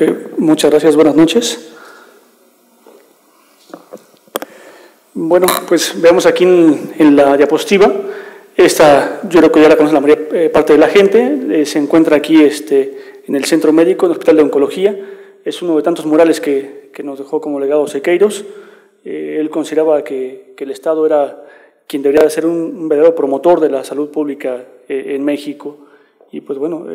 Ok, muchas gracias, buenas noches. Bueno, pues veamos aquí en la diapositiva. Esta, yo creo que ya la conoce la mayor parte de la gente. Se encuentra aquí en el centro médico, en el Hospital de Oncología. Es uno de tantos murales que nos dejó como legado Sequeiros. Él consideraba que el Estado era quien debería ser un verdadero promotor de la salud pública en México. Y pues bueno,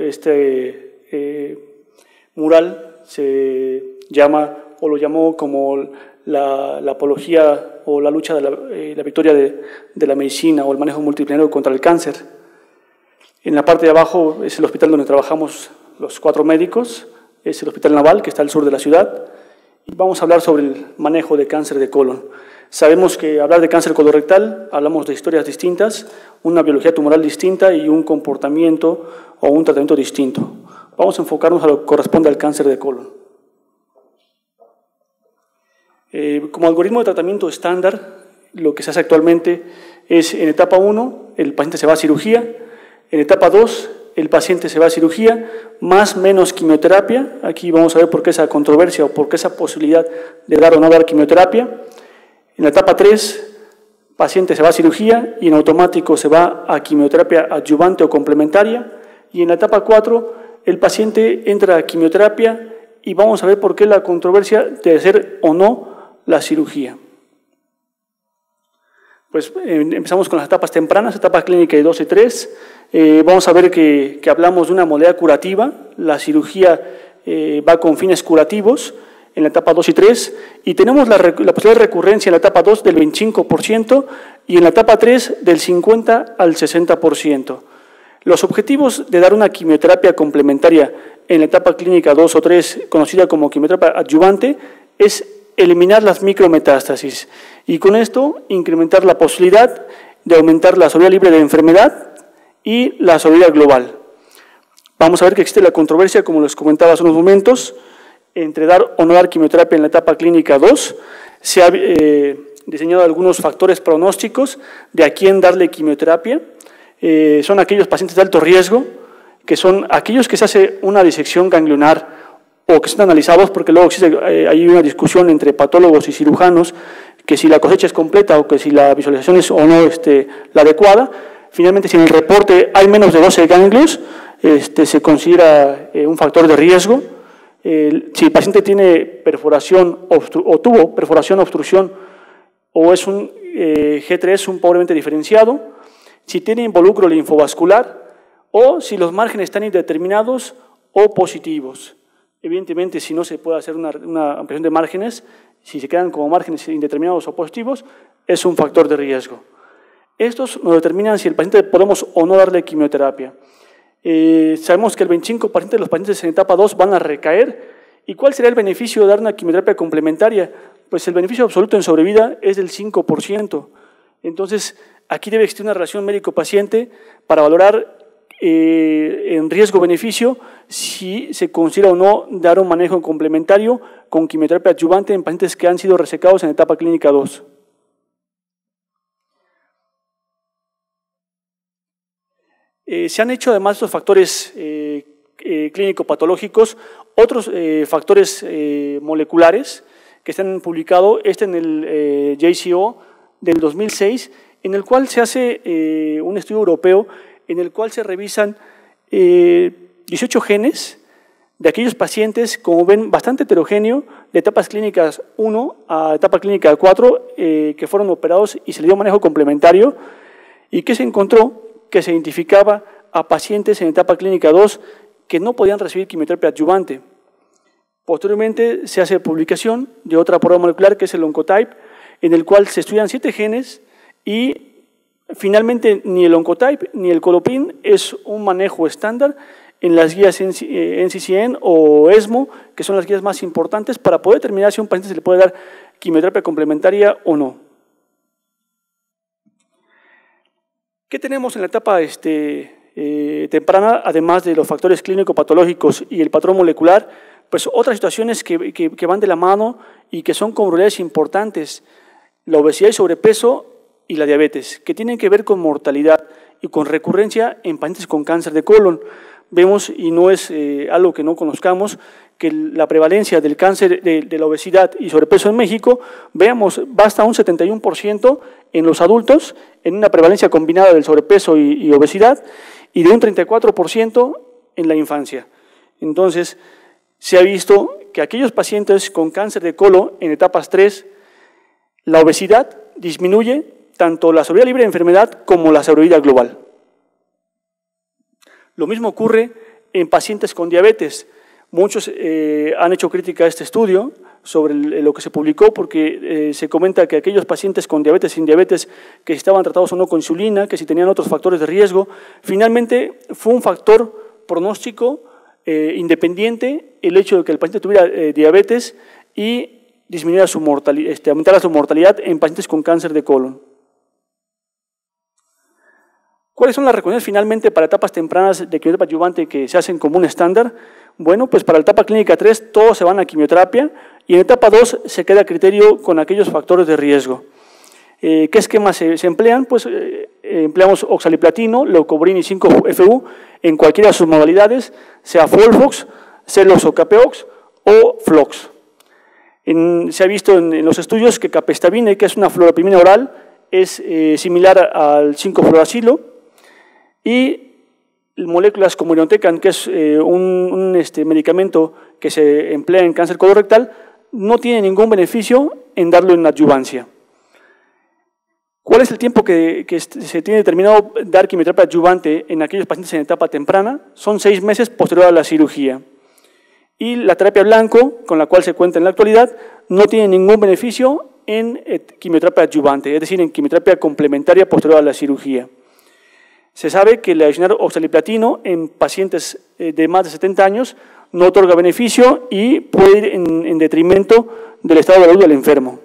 mural se llama, o lo llamó como la apología o la lucha de la victoria de la medicina o el manejo multidisciplinario contra el cáncer. En la parte de abajo es el hospital donde trabajamos los 4 médicos, es el Hospital Naval, que está al sur de la ciudad, y vamos a hablar sobre el manejo de cáncer de colon. Sabemos que hablar de cáncer colorectal, hablamos de historias distintas, una biología tumoral distinta y un comportamiento o un tratamiento distinto. Vamos a enfocarnos a lo que corresponde al cáncer de colon. Como algoritmo de tratamiento estándar, lo que se hace actualmente es en etapa 1, el paciente se va a cirugía, en etapa 2, el paciente se va a cirugía, más menos quimioterapia. Aquí vamos a ver por qué esa controversia o por qué esa posibilidad de dar o no dar quimioterapia. En la etapa 3, paciente se va a cirugía y en automático se va a quimioterapia adyuvante o complementaria. Y en la etapa 4, el paciente entra a quimioterapia y vamos a ver por qué la controversia de hacer o no la cirugía. Pues empezamos con las etapas tempranas, etapa clínica de 2 y 3. Vamos a ver que hablamos de una modalidad curativa. La cirugía va con fines curativos en la etapa 2 y 3, y tenemos la posibilidad de recurrencia en la etapa 2 del 25% y en la etapa 3 del 50 al 60%. Los objetivos de dar una quimioterapia complementaria en la etapa clínica 2 o 3, conocida como quimioterapia adyuvante, es eliminar las micrometástasis y con esto incrementar la posibilidad de aumentar la sobrevida libre de enfermedad y la sobrevida global. Vamos a ver que existe la controversia, como les comentaba hace unos momentos, entre dar o no dar quimioterapia en la etapa clínica 2. Se ha diseñado algunos factores pronósticos de a quién darle quimioterapia. Son aquellos pacientes de alto riesgo, que son aquellos que se hace una disección ganglionar o que son analizados, porque luego existe hay una discusión entre patólogos y cirujanos, que si la cosecha es completa o que si la visualización es o no la adecuada. Finalmente, si en el reporte hay menos de 12 ganglios, se considera un factor de riesgo. Si el paciente tiene perforación o tuvo perforación, obstrucción, o es un G3 pobremente diferenciado, si tiene involucro linfovascular, o si los márgenes están indeterminados o positivos. Evidentemente, si no se puede hacer una ampliación de márgenes, si se quedan como márgenes indeterminados o positivos, es un factor de riesgo. Estos nos determinan si el paciente podemos o no darle quimioterapia. Sabemos que el 25% de los pacientes en etapa 2 van a recaer. ¿Y cuál sería el beneficio de dar una quimioterapia complementaria? Pues el beneficio absoluto en sobrevida es del 5%. Entonces, aquí debe existir una relación médico-paciente para valorar en riesgo-beneficio si se considera o no dar un manejo complementario con quimioterapia adyuvante en pacientes que han sido resecados en etapa clínica 2. Se han hecho además estos factores clínico-patológicos, otros factores moleculares que están publicados, en el JCO del 2006, en el cual se hace un estudio europeo en el cual se revisan 18 genes de aquellos pacientes, como ven, bastante heterogéneo, de etapas clínicas 1 a etapa clínica 4, que fueron operados y se le dio manejo complementario, y que se encontró que se identificaba a pacientes en etapa clínica 2 que no podían recibir quimioterapia adyuvante. Posteriormente se hace publicación de otra prueba molecular que es el Oncotype, en el cual se estudian 7 genes y finalmente ni el Oncotype ni el Colopin es un manejo estándar en las guías NCCN o ESMO, que son las guías más importantes para poder determinar si a un paciente se le puede dar quimioterapia complementaria o no. ¿Qué tenemos en la etapa temprana, además de los factores clínico-patológicos y el patrón molecular? Pues otras situaciones que van de la mano y que son comorbilidades importantes: la obesidad y sobrepeso y la diabetes, que tienen que ver con mortalidad y con recurrencia en pacientes con cáncer de colon. Vemos, y no es algo que no conozcamos, que la prevalencia del cáncer, de la obesidad y sobrepeso en México, veamos, va hasta un 71% en los adultos, en una prevalencia combinada del sobrepeso y obesidad, y de un 34% en la infancia. Entonces, se ha visto que aquellos pacientes con cáncer de colon en etapas 3, la obesidad disminuye tanto la sobrevida libre de enfermedad como la sobrevida global. Lo mismo ocurre en pacientes con diabetes. Muchos han hecho crítica a este estudio sobre lo que se publicó porque se comenta que aquellos pacientes con diabetes, sin diabetes, que si estaban tratados o no con insulina, que si tenían otros factores de riesgo, finalmente fue un factor pronóstico independiente el hecho de que el paciente tuviera diabetes y disminuyera su mortalidad, aumentara su mortalidad en pacientes con cáncer de colon. ¿Cuáles son las recomendaciones finalmente para etapas tempranas de quimioterapia adyuvante que se hacen como un estándar? Bueno, pues para la etapa clínica 3 todos se van a quimioterapia y en etapa 2 se queda a criterio con aquellos factores de riesgo. ¿Qué esquemas se emplean? Pues empleamos oxaliplatino, leucovorin y 5-FU en cualquiera de sus modalidades, sea Folfox, Celox o Capeox o Flox. Se ha visto en los estudios que capestavine, que es una fluoroprimina oral, es similar al 5-fluoracilo y moléculas como irinotecan, que es un medicamento que se emplea en cáncer colorectal, no tiene ningún beneficio en darlo en adyuvancia. ¿Cuál es el tiempo que se tiene determinado dar quimioterapia adyuvante en aquellos pacientes en etapa temprana? Son 6 meses posterior a la cirugía. Y la terapia blanco, con la cual se cuenta en la actualidad, no tiene ningún beneficio en quimioterapia adyuvante, es decir, en quimioterapia complementaria posterior a la cirugía. Se sabe que el adicionar oxaliplatino en pacientes de más de 70 años no otorga beneficio y puede ir en detrimento del estado de salud del enfermo.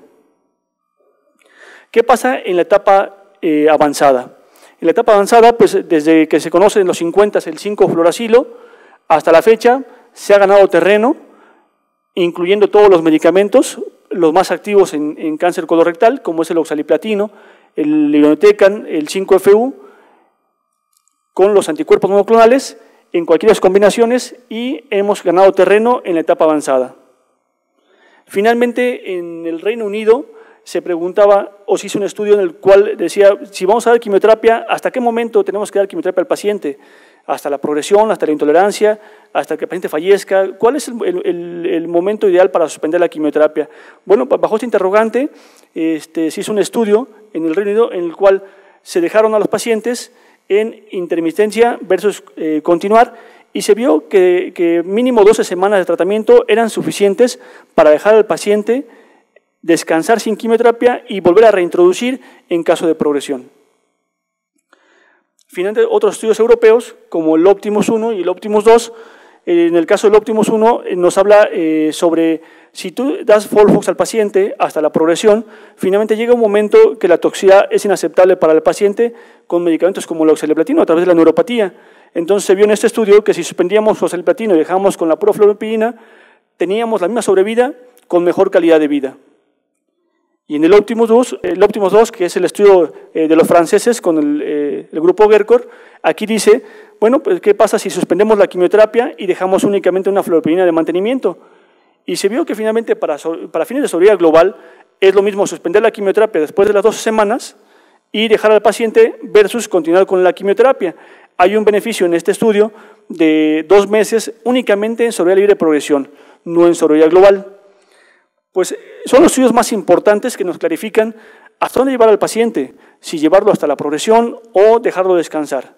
¿Qué pasa en la etapa avanzada? En la etapa avanzada, pues desde que se conoce en los 50 el 5-fluoracilo, hasta la fecha se ha ganado terreno, incluyendo todos los medicamentos, los más activos en cáncer colorectal, como es el oxaliplatino, el irinotecan, el 5-FU, con los anticuerpos monoclonales, en cualquiera de las combinaciones, y hemos ganado terreno en la etapa avanzada. Finalmente, en el Reino Unido se preguntaba, o se hizo un estudio en el cual decía, si vamos a dar quimioterapia, ¿hasta qué momento tenemos que dar quimioterapia al paciente? ¿Hasta la progresión, hasta la intolerancia, hasta que el paciente fallezca? ¿Cuál es el momento ideal para suspender la quimioterapia? Bueno, bajo este interrogante se hizo un estudio en el Reino Unido en el cual se dejaron a los pacientes en intermitencia versus continuar, y se vio que mínimo 12 semanas de tratamiento eran suficientes para dejar al paciente descansar sin quimioterapia y volver a reintroducir en caso de progresión. Finalmente, otros estudios europeos, como el Optimus 1 y el Optimus 2, en el caso del Optimus 1 nos habla sobre si tú das Folfox al paciente hasta la progresión, finalmente llega un momento que la toxicidad es inaceptable para el paciente con medicamentos como el oxaliplatino a través de la neuropatía. Entonces se vio en este estudio que si suspendíamos oxaliplatino y dejábamos con la pura fluoropirina, teníamos la misma sobrevida con mejor calidad de vida. Y en el Optimus 2, que es el estudio de los franceses con el grupo Gercor, aquí dice, bueno, pues ¿qué pasa si suspendemos la quimioterapia y dejamos únicamente una fluoropirina de mantenimiento? Y se vio que finalmente para fines de sobrevida global es lo mismo suspender la quimioterapia después de las 12 semanas y dejar al paciente versus continuar con la quimioterapia. Hay un beneficio en este estudio de 2 meses únicamente en sobrevida libre de progresión, no en sobrevida global. Pues son los estudios más importantes que nos clarifican hasta dónde llevar al paciente, si llevarlo hasta la progresión o dejarlo descansar.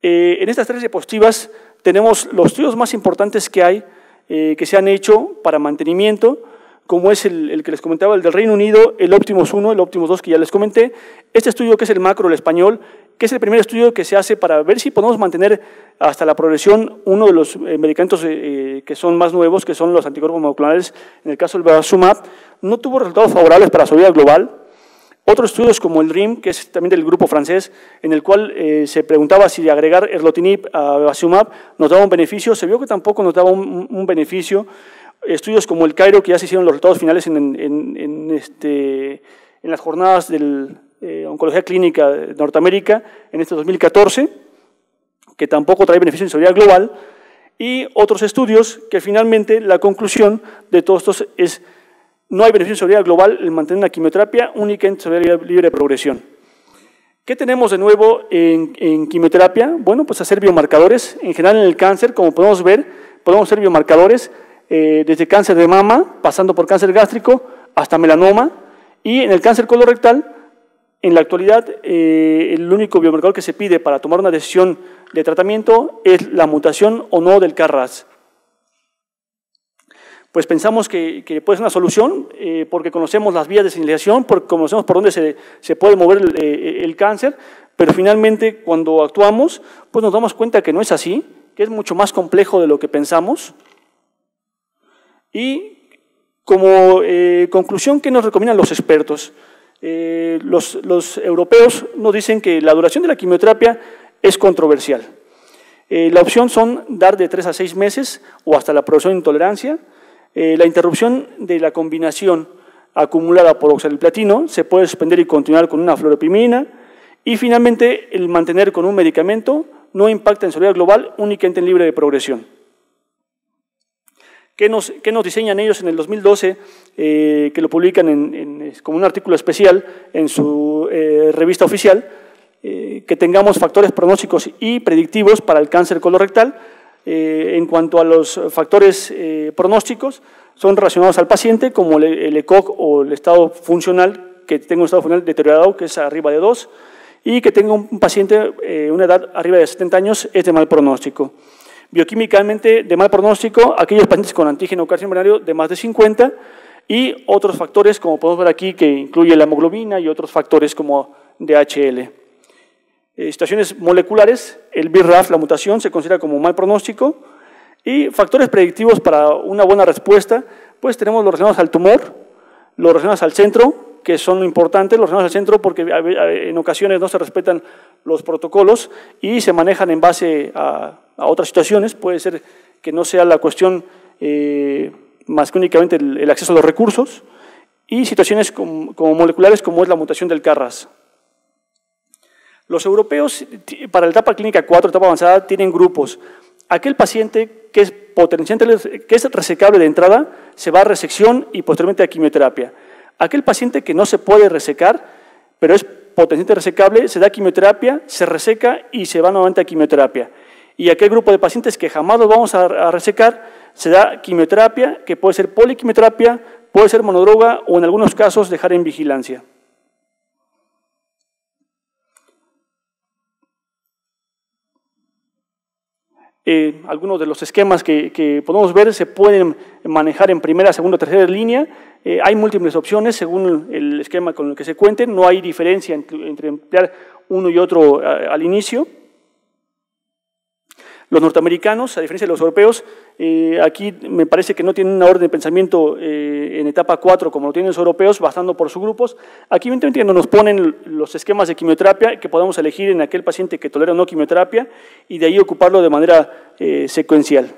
En estas 3 diapositivas tenemos los estudios más importantes que hay, que se han hecho para mantenimiento, como es el que les comentaba, el del Reino Unido, el Optimus 1, el Optimus 2 que ya les comenté, este estudio que es el macro, el español, que es el primer estudio que se hace para ver si podemos mantener hasta la progresión uno de los medicamentos que son más nuevos, que son los anticuerpos monoclonales, en el caso del bevacizumab, no tuvo resultados favorables para sobrevida global. Otros estudios como el RIM, que es también del grupo francés, en el cual se preguntaba si agregar erlotinib a bevacizumab nos daba un beneficio, se vio que tampoco nos daba un beneficio. Estudios como el Cairo, que ya se hicieron los resultados finales en las jornadas de Oncología Clínica de Norteamérica en este 2014, que tampoco trae beneficio en sobrevida global. y otros estudios que finalmente la conclusión de todos estos es no hay beneficio de sobrevida global en mantener una quimioterapia única en sobrevida libre de progresión. ¿Qué tenemos de nuevo en quimioterapia? Bueno, pues hacer biomarcadores. En general en el cáncer, como podemos ver, podemos hacer biomarcadores desde cáncer de mama, pasando por cáncer gástrico, hasta melanoma, y en el cáncer colorectal, en la actualidad, el único biomarcador que se pide para tomar una decisión de tratamiento es la mutación o no del KRAS. Pues pensamos que puede ser una solución porque conocemos las vías de señalización, porque conocemos por dónde se puede mover el cáncer, pero finalmente cuando actuamos, pues nos damos cuenta que no es así, que es mucho más complejo de lo que pensamos. Y como conclusión, ¿qué nos recomiendan los expertos? Los europeos nos dicen que la duración de la quimioterapia es controversial. La opción son dar de 3 a 6 meses o hasta la progresión de intolerancia. La interrupción de la combinación acumulada por oxaliplatino se puede suspender y continuar con una fluoropimina. Y finalmente, el mantener con un medicamento no impacta en sobrevida global, únicamente en libre de progresión. ¿Qué nos diseñan ellos en el 2012? Que lo publican como un artículo especial en su revista oficial, que tengamos factores pronósticos y predictivos para el cáncer colorectal. En cuanto a los factores pronósticos, son relacionados al paciente, como el ECOG o el estado funcional, que tenga un estado funcional deteriorado, que es arriba de 2, y que tenga un paciente una edad arriba de 70 años, es de mal pronóstico. Bioquímicamente, de mal pronóstico, aquellos pacientes con antígeno carcinoembrionario de más de 50, y otros factores, como podemos ver aquí, que incluye la hemoglobina y otros factores como DHL. Situaciones moleculares, el BRAF, la mutación, se considera como mal pronóstico, y factores predictivos para una buena respuesta, pues tenemos los relacionados al tumor, los relacionados al centro, que son importantes, los relacionados al centro porque en ocasiones no se respetan los protocolos y se manejan en base a otras situaciones, puede ser que no sea la cuestión más que únicamente el acceso a los recursos, y situaciones como moleculares como es la mutación del KRAS. Los europeos, para la etapa clínica 4, etapa avanzada, tienen grupos. Aquel paciente que es potencialmente, que es resecable de entrada, se va a resección y posteriormente a quimioterapia. Aquel paciente que no se puede resecar, pero es potencialmente resecable, se da quimioterapia, se reseca y se va nuevamente a quimioterapia. Y aquel grupo de pacientes que jamás los vamos a resecar, se da quimioterapia, que puede ser poliquimioterapia, puede ser monodroga o en algunos casos dejar en vigilancia. Algunos de los esquemas que podemos ver se pueden manejar en primera, segunda o tercera línea. Hay múltiples opciones según el esquema con el que se cuenten. No hay diferencia entre emplear uno y otro al inicio. Los norteamericanos, a diferencia de los europeos, aquí me parece que no tienen una orden de pensamiento en etapa 4 como lo tienen los europeos, basando por subgrupos. Aquí evidentemente nos ponen los esquemas de quimioterapia que podamos elegir en aquel paciente que tolera o no quimioterapia y de ahí ocuparlo de manera secuencial.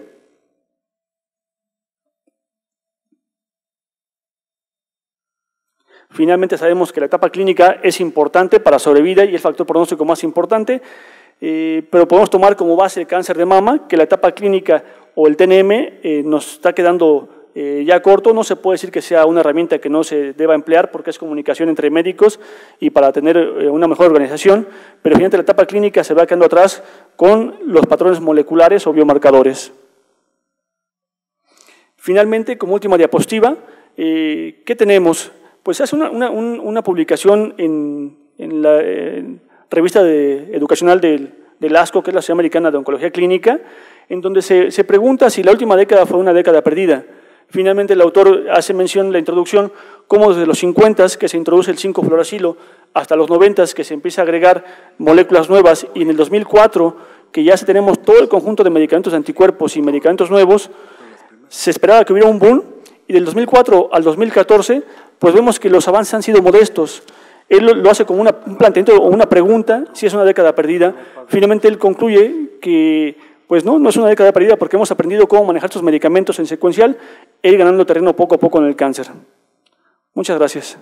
Finalmente sabemos que la etapa clínica es importante para sobrevida y el factor pronóstico más importante. Pero podemos tomar como base el cáncer de mama, que la etapa clínica o el TNM nos está quedando ya corto. No se puede decir que sea una herramienta que no se deba emplear porque es comunicación entre médicos y para tener una mejor organización, pero finalmente la etapa clínica se va quedando atrás con los patrones moleculares o biomarcadores. Finalmente, como última diapositiva, ¿qué tenemos? Pues hace una publicación en la revista educacional del ASCO, que es la Sociedad Americana de Oncología Clínica, en donde se pregunta si la última década fue una década perdida. Finalmente el autor hace mención en la introducción cómo desde los 50 que se introduce el 5-fluoracilo hasta los 90 que se empieza a agregar moléculas nuevas y en el 2004 que ya tenemos todo el conjunto de medicamentos de anticuerpos y medicamentos nuevos, se esperaba que hubiera un boom y del 2004 al 2014 pues vemos que los avances han sido modestos. Él lo hace como un planteamiento o una pregunta, si es una década perdida. Finalmente él concluye que pues no es una década perdida porque hemos aprendido cómo manejar estos medicamentos en secuencial e ir ganando terreno poco a poco en el cáncer. Muchas gracias.